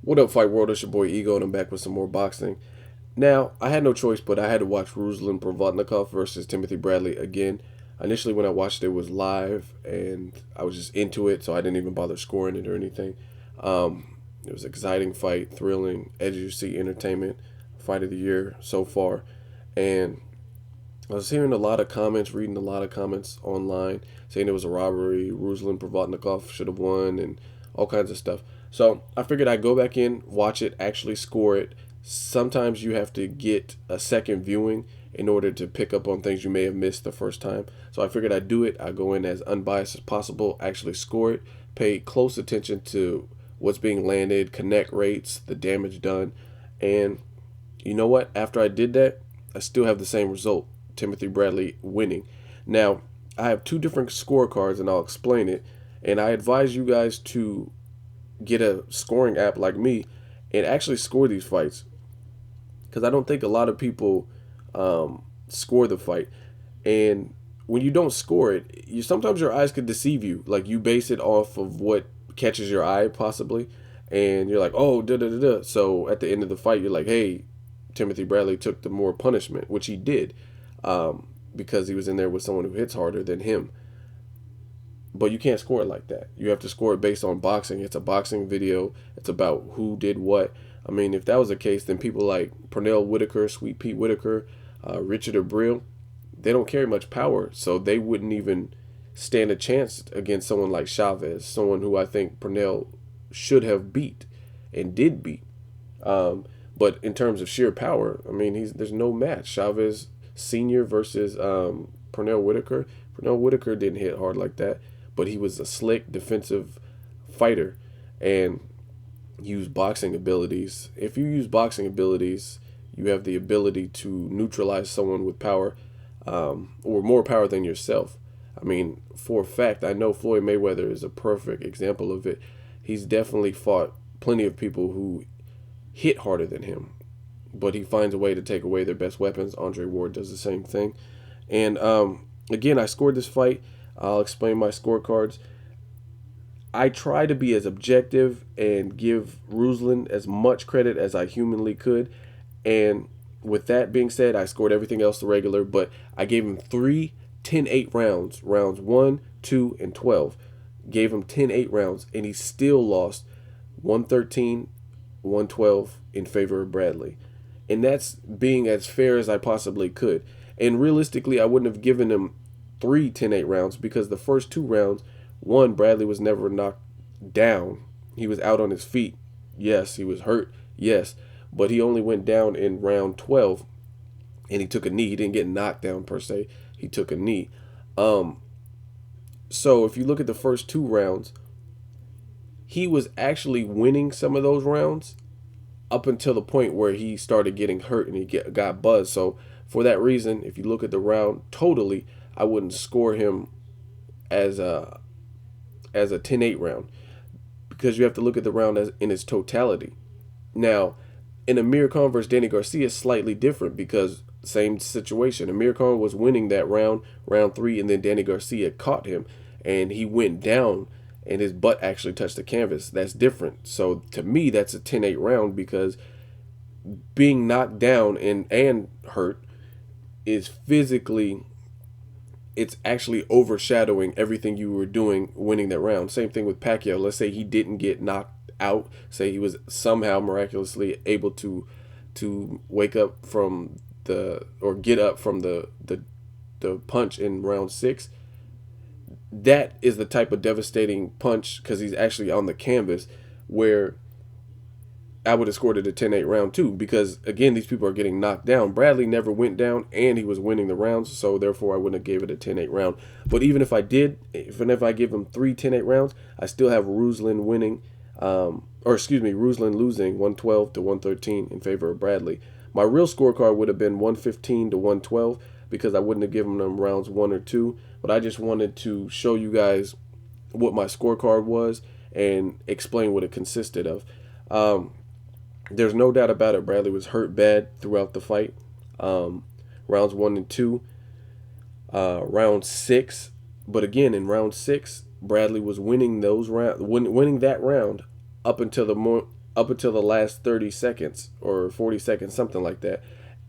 What up, Fight World? It's your boy Ego, and I'm back with some more boxing. Now, I had no choice, but I had to watch Ruslan Provodnikov versus Timothy Bradley again. Initially, when I watched it, was live, and I was just into it, so I didn't even bother scoring it or anything. It was an exciting fight, thrilling, edge of your seat entertainment, fight of the year so far. And I was hearing a lot of comments, reading a lot of comments online saying it was a robbery, Ruslan Provodnikov should have won, and all kinds of stuff. So I figured I'd go back in, watch it, actually score it. Sometimes you have to get a second viewing in order to pick up on things you may have missed the first time. So I figured I'd do it. I'd go in as unbiased as possible, actually score it, pay close attention to what's being landed, connect rates, the damage done. And you know what? After I did that, I still have the same result. Timothy Bradley winning. Now, I have two different scorecards and I'll explain it. And I advise you guys to get a scoring app like me and actually score these fights because I don't think a lot of people score the fight. And when you don't score it, you sometimes your eyes could deceive you. Like you base it off of what catches your eye possibly, and you're like, oh, da da da da. So at the end of the fight, you're like, hey, Timothy Bradley took the more punishment, which he did, because he was in there with someone who hits harder than him. But you can't score it like that. You have to score it based on boxing. It's a boxing video. It's about who did what. I mean, if that was the case, then people like Pernell Whitaker, Sweet Pete Whitaker, Richard Abril, they don't carry much power, so they wouldn't even stand a chance against someone like Chavez, someone who I think Pernell should have beat and did beat. But in terms of sheer power, I mean, there's no match. Chavez Senior versus Pernell Whitaker. Pernell Whitaker didn't hit hard like that, but he was a slick defensive fighter and used boxing abilities. If you use boxing abilities, you have the ability to neutralize someone with power, or more power than yourself. I mean, for a fact, I know Floyd Mayweather is a perfect example of it. He's definitely fought plenty of people who hit harder than him, but he finds a way to take away their best weapons. Andre Ward does the same thing. And again, I scored this fight. I'll explain my scorecards. I try to be as objective and give Ruslan as much credit as I humanly could. And with that being said, I scored everything else the regular, but I gave him 3 10-8 rounds. Rounds 1, 2, and 12. Gave him 10-8 rounds, and he still lost 113, 112 in favor of Bradley. And that's being as fair as I possibly could. And realistically, I wouldn't have given him 3 10-8 rounds because the first 2 rounds, one, Bradley was never knocked down. He was out on his feet. Yes, he was hurt. Yes, but he only went down in round 12 and he took a knee. He didn't get knocked down per se. He took a knee. So if you look at the first 2 rounds, he was actually winning some of those rounds up until the point where he started getting hurt and he got buzzed. So for that reason, if you look at the round totally, I wouldn't score him as a 10-8 round because you have to look at the round as in its totality. Now, in Amir Khan versus Danny Garcia, slightly different because same situation. Amir Khan was winning that round 3, and then Danny Garcia caught him, and he went down, and his butt actually touched the canvas. That's different. So to me, that's a 10-8 round because being knocked down and hurt is physically, it's actually overshadowing everything you were doing winning that round. Same thing with Pacquiao. Let's say he didn't get knocked out. Say he was somehow miraculously able to wake up from get up from the punch in round 6. That is the type of devastating punch because he's actually on the canvas where I would have scored it a 10-8 round too because again these people are getting knocked down. Bradley never went down and he was winning the rounds, so therefore I wouldn't have gave it a 10-8 round. But even if I did, even if I give him 3 10-8 rounds, I still have Ruslan winning, Ruslan losing 112 to 113 in favor of Bradley. My real scorecard would have been 115 to 112 because I wouldn't have given them rounds 1 or 2. But I just wanted to show you guys what my scorecard was and explain what it consisted of. There's no doubt about it. Bradley was hurt bad throughout the fight. Rounds 1 and 2. Round 6. But again, in round 6, Bradley was winning those winning that round up until up until the last 30 seconds or 40 seconds, something like that.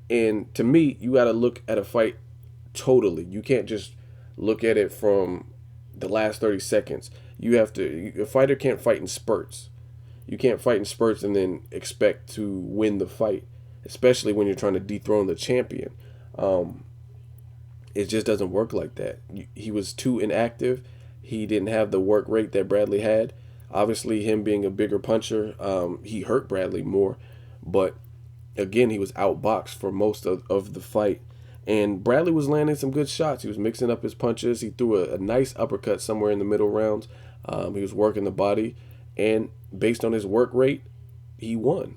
And to me, you got to look at a fight totally. You can't just look at it from the last 30 seconds. You have to, a fighter can't fight in spurts. You can't fight in spurts and then expect to win the fight, especially when you're trying to dethrone the champion. It just doesn't work like that. He was too inactive. He didn't have the work rate that Bradley had. Obviously, him being a bigger puncher, he hurt Bradley more. But again, he was outboxed for most of the fight. And Bradley was landing some good shots. He was mixing up his punches. He threw a nice uppercut somewhere in the middle rounds. He was working the body. And based on his work rate, he won.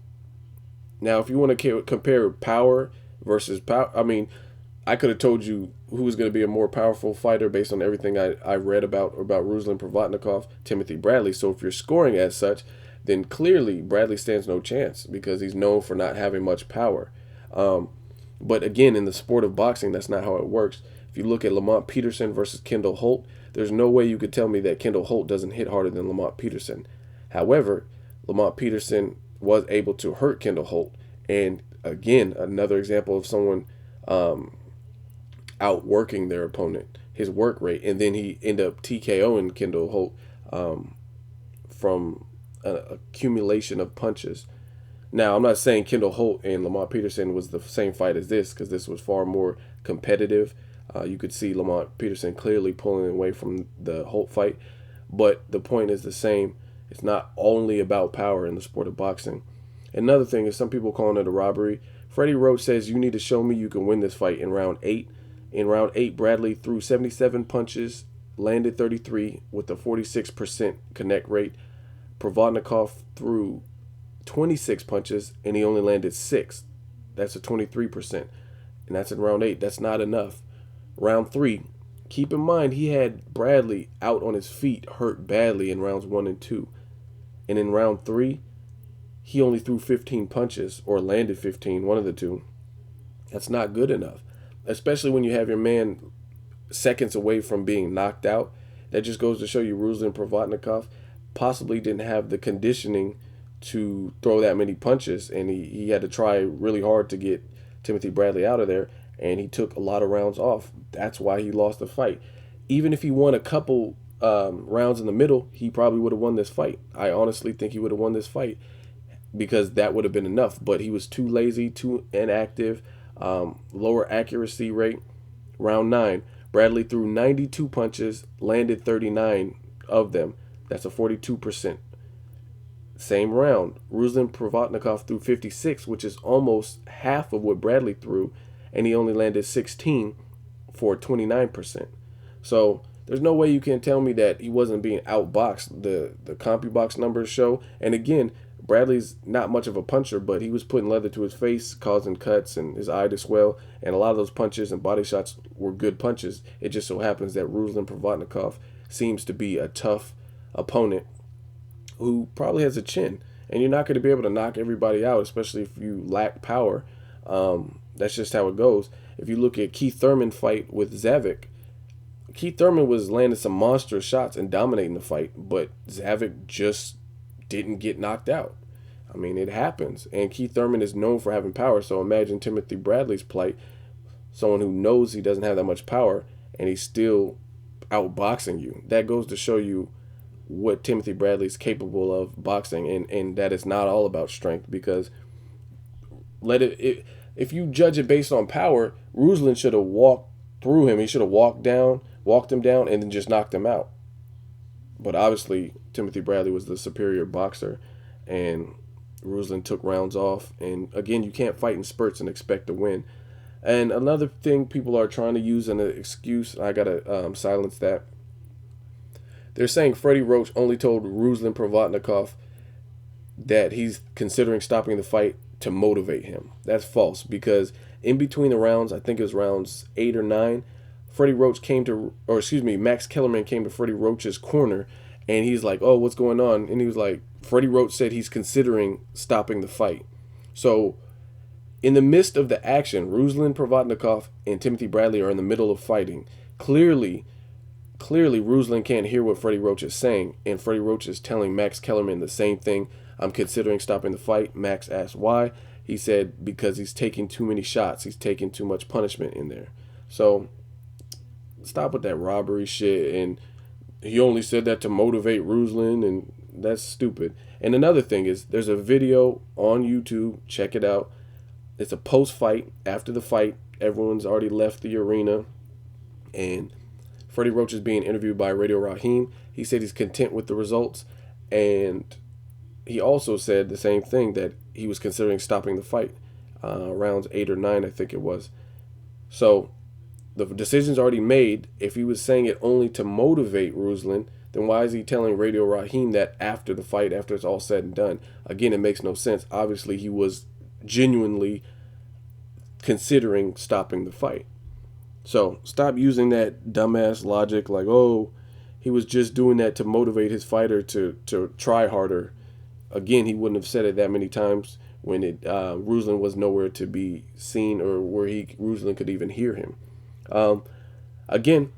Now, if you want to compare power versus power, I mean, I could have told you who was going to be a more powerful fighter based on everything I read about Ruslan Provodnikov, Timothy Bradley. So if you're scoring as such, then clearly Bradley stands no chance because he's known for not having much power. But again, in the sport of boxing, that's not how it works. If you look at Lamont Peterson versus Kendall Holt, there's no way you could tell me that Kendall Holt doesn't hit harder than Lamont Peterson. However, Lamont Peterson was able to hurt Kendall Holt. And again, another example of someone outworking their opponent, his work rate. And then he ended up TKOing Kendall Holt from an accumulation of punches. Now, I'm not saying Kendall Holt and Lamont Peterson was the same fight as this, because this was far more competitive. You could see Lamont Peterson clearly pulling away from the Holt fight. But the point is the same. It's not only about power in the sport of boxing. Another thing is some people calling it a robbery. Freddie Roach says you need to show me you can win this fight in round 8. In round 8, Bradley threw 77 punches, landed 33 with a 46% connect rate. Provodnikov threw 26 punches and he only landed 6. That's a 23%. And that's in round 8. That's not enough. Round 3, keep in mind he had Bradley out on his feet, hurt badly in rounds 1 and 2. And in round 3, he only threw 15 punches or landed 15, one of the two. That's not good enough, especially when you have your man seconds away from being knocked out. That just goes to show you Ruslan Provodnikov possibly didn't have the conditioning to throw that many punches, and he had to try really hard to get Timothy Bradley out of there, and he took a lot of rounds off. That's why he lost the fight. Even if he won a couple rounds in the middle, he probably would have won this fight. I honestly think he would have won this fight because that would have been enough, but he was too lazy, too inactive, lower accuracy rate. Round 9, Bradley threw 92 punches, landed 39 of them. That's a 42%. Same round, Ruslan Provodnikov threw 56, which is almost half of what Bradley threw, and he only landed 16 for 29%. So there's no way you can tell me that he wasn't being outboxed. The CompuBox numbers show. And again, Bradley's not much of a puncher, but he was putting leather to his face, causing cuts and his eye to swell. And a lot of those punches and body shots were good punches. It just so happens that Ruslan Provodnikov seems to be a tough opponent who probably has a chin. And you're not going to be able to knock everybody out, especially if you lack power. That's just how it goes. If you look at Keith Thurman's fight with Zavik, Keith Thurman was landing some monstrous shots and dominating the fight, but Zavik just didn't get knocked out. I mean, it happens. And Keith Thurman is known for having power, so imagine Timothy Bradley's plight, someone who knows he doesn't have that much power, and he's still outboxing you. That goes to show you what Timothy Bradley's capable of boxing, and that it's not all about strength, because if you judge it based on power, Ruslan should have walked through him. He should have walked him down, and then just knocked him out. But obviously, Timothy Bradley was the superior boxer, and Ruslan took rounds off. And again, you can't fight in spurts and expect to win. And another thing people are trying to use as an excuse, I gotta silence that. They're saying Freddie Roach only told Ruslan Provodnikov that he's considering stopping the fight to motivate him. That's false, because in between the rounds, I think it was rounds 8 or 9, Max Kellerman came to Freddie Roach's corner, and he's like, "Oh, what's going on?" And he was like, Freddie Roach said he's considering stopping the fight. So in the midst of the action, Ruslan Provodnikov and Timothy Bradley are in the middle of fighting. Clearly, clearly Ruslan can't hear what Freddie Roach is saying, and Freddie Roach is telling Max Kellerman the same thing. I'm considering stopping the fight. Max asked why. He said because he's taking too many shots. He's taking too much punishment in there. So stop with that robbery shit. And he only said that to motivate Ruslan, and that's stupid. And another thing is, there's a video on YouTube. Check it out. It's a post-fight. After the fight, everyone's already left the arena, and Freddie Roach is being interviewed by Radio Raheem. He said he's content with the results, and he also said the same thing, that he was considering stopping the fight, rounds 8 or 9, I think it was. So the decision's already made. If he was saying it only to motivate Ruslan, then why is he telling Radio Raheem that after the fight, after it's all said and done? Again, it makes no sense. Obviously, he was genuinely considering stopping the fight. So stop using that dumbass logic like, oh, he was just doing that to motivate his fighter to try harder. Again, he wouldn't have said it that many times when Ruslan was nowhere to be seen, or where Ruslan could even hear him. Again,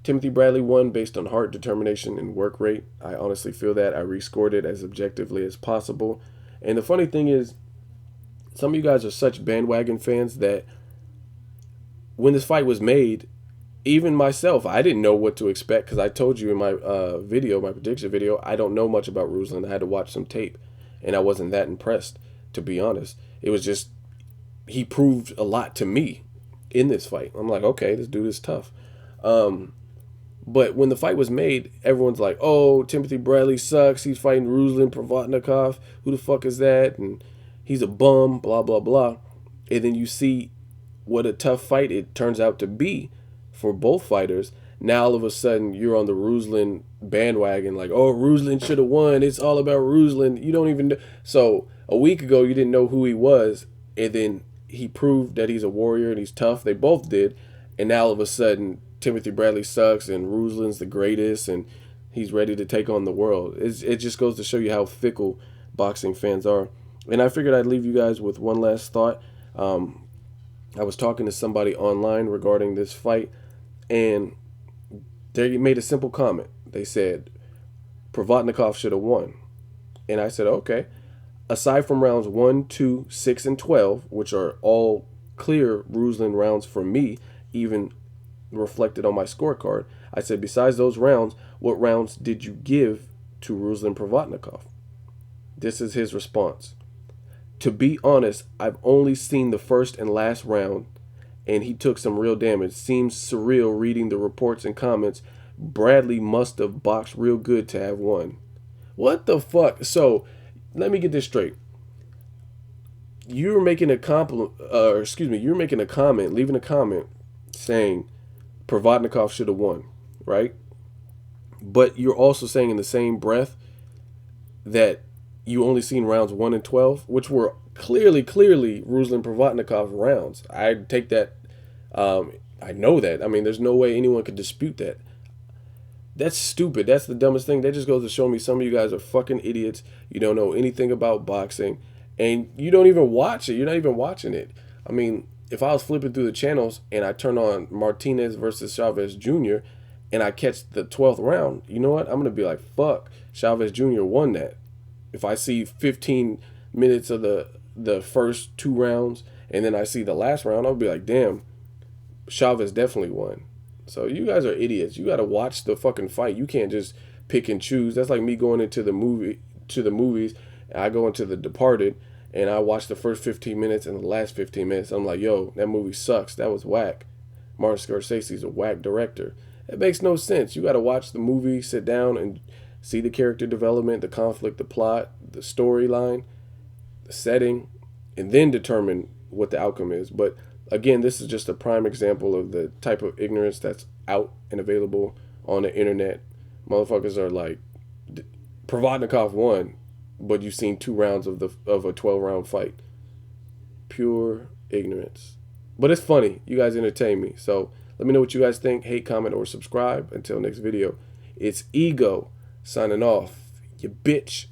Timothy Bradley won based on heart, determination, and work rate. I honestly feel that. I rescored it as objectively as possible. And the funny thing is, some of you guys are such bandwagon fans that when this fight was made, even myself, I didn't know what to expect, because I told you in my video, my prediction video, I don't know much about Ruslan. I had to watch some tape, and I wasn't that impressed, to be honest. It was just, he proved a lot to me in this fight. I'm like, okay, this dude is tough. But when the fight was made, everyone's like, oh, Timothy Bradley sucks. He's fighting Ruslan Provodnikov. Who the fuck is that? And he's a bum, blah, blah, blah. And then you see what a tough fight it turns out to be for both fighters. Now all of a sudden you're on the Ruslan bandwagon, like, oh, Ruslan should have won. It's all about Ruslan. You don't even know. So a week ago you didn't know who he was, and then he proved that he's a warrior and he's tough. They both did. And now all of a sudden Timothy Bradley sucks and Ruslan's the greatest and he's ready to take on the world. It just goes to show you how fickle boxing fans are. And I figured I'd leave you guys with one last thought. I was talking to somebody online regarding this fight, and they made a simple comment. They said Provodnikov should have won. And I said, okay. Aside from rounds 1, 2, 6, and 12, which are all clear Ruslan rounds for me, even reflected on my scorecard, I said, besides those rounds, what rounds did you give to Ruslan Provodnikov? This is his response. To be honest, I've only seen the first and last round, and he took some real damage. Seems surreal reading the reports and comments. Bradley must have boxed real good to have won. What the fuck? So, let me get this straight. You're making a you're making a comment, leaving a comment saying Provodnikov should have won, right? But you're also saying in the same breath that you only seen rounds 1 and 12, which were clearly Ruslan Provodnikov rounds. I take that. I know that. I mean, there's no way anyone could dispute that. That's stupid. That's the dumbest thing. That just goes to show me some of you guys are fucking idiots. You don't know anything about boxing, and you don't even watch it. You're not even watching it. I mean, if I was flipping through the channels and I turn on Martinez versus Chavez Jr. and I catch the 12th round, you know what? I'm going to be like, fuck, Chavez Jr. won that. If I see 15 minutes of the first 2 rounds and then I see the last round, I'll be like, damn, Chavez definitely won. So you guys are idiots. You got to watch the fucking fight. You can't just pick and choose. That's like me going into the movies. And I go into The Departed and I watch the first 15 minutes and the last 15 minutes. I'm like, yo, that movie sucks. That was whack. Martin Scorsese's a whack director. It makes no sense. You got to watch the movie, sit down and see the character development, the conflict, the plot, the storyline, the setting, and then determine what the outcome is. But again, this is just a prime example of the type of ignorance that's out and available on the internet. Motherfuckers are like, Provodnikov won, but you've seen 2 rounds of a 12-round fight. Pure ignorance. But it's funny. You guys entertain me. So let me know what you guys think. Hate, comment, or subscribe. Until next video, it's Ego signing off. You bitch.